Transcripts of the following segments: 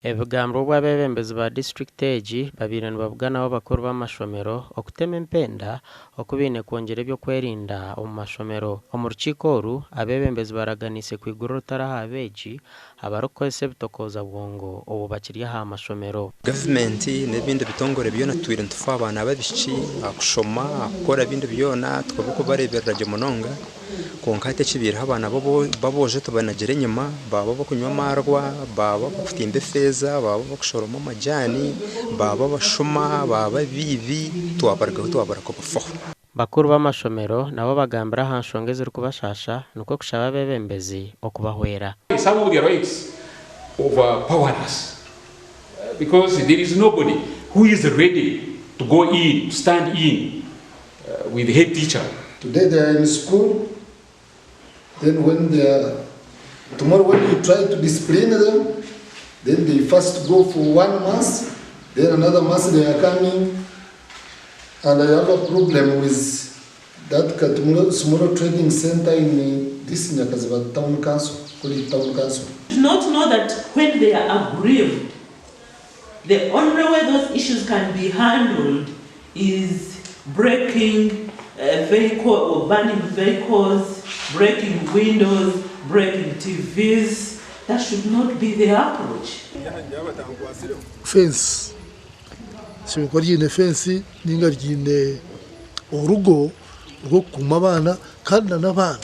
Ebigambo bw'abebembezi ba district egi babiri nibavuga nabo bakuru b'amashomero okutema empenda okubine kwongera ebyokwerinda omu mashomero. Omu rukiiko oru abebembezi baraganise kwigurira otaraha abeegi abarikukozesa ebitokoza bwongo obu bakiri aha mashomero. Gavumenti n'ebindi bitongore byona twire ntufa abaana b'abaishiki akushoma akukora ebindi byona tukabareberera gye munonga konka hati ekibiireho abaana babojo tubanagire enyuma baba bakunywa amarwa baba bakutimba efeeza baba bakushoroma amajani baba bashoma baba bibi twabaragaho twabarakubafaho. Bakuru b'amashomero nabo bagambira aha nshonga ezirikubashasha nikwo kushaba abebembezi okubahwera. Some of the rights overpower us because there is nobody who is ready to go in, stand in with the head teacher. Today they are in school, then when they are, tomorrow when you try to discipline them, then they first go for 1 month, then another month they are coming, and I have a problem with that small trading center in this Nyakaziba town council, call it town council. Do not know that when they are aggrieved, the only way those issues can be handled is breaking a vehicle or burning vehicles, breaking windows, breaking TVs. That should not be the approach. Fence. Sibikora yine fence ninga ryine urugo rwo kumabana kandi n'abana.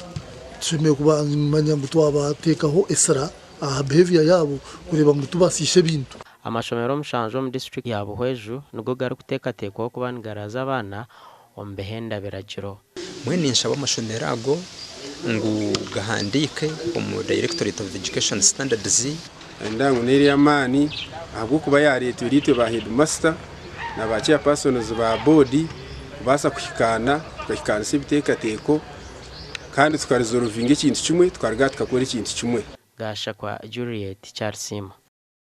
Tushimiye kubamanya ngo twabatekaho esara aha behavior yabo kureba ngo tubasishe bintu. Amashomero mushanjo mu district ya Buhweju nugo gari kutekatekwa kubangaraza abana ombehenda biragiro. Mwene nshaba amashomero ago ngo gahandike mu Directorate of Education Standards ndangu neri amani ahubwo kuba yarete urite ba headmaster na ba chairpersons ba board basa kwikana sebiteka kandi tukarizoruvinga ikintu kimwe twariga tukakora ikintu kimwe. Gasha kwa Juliet Charles Sima.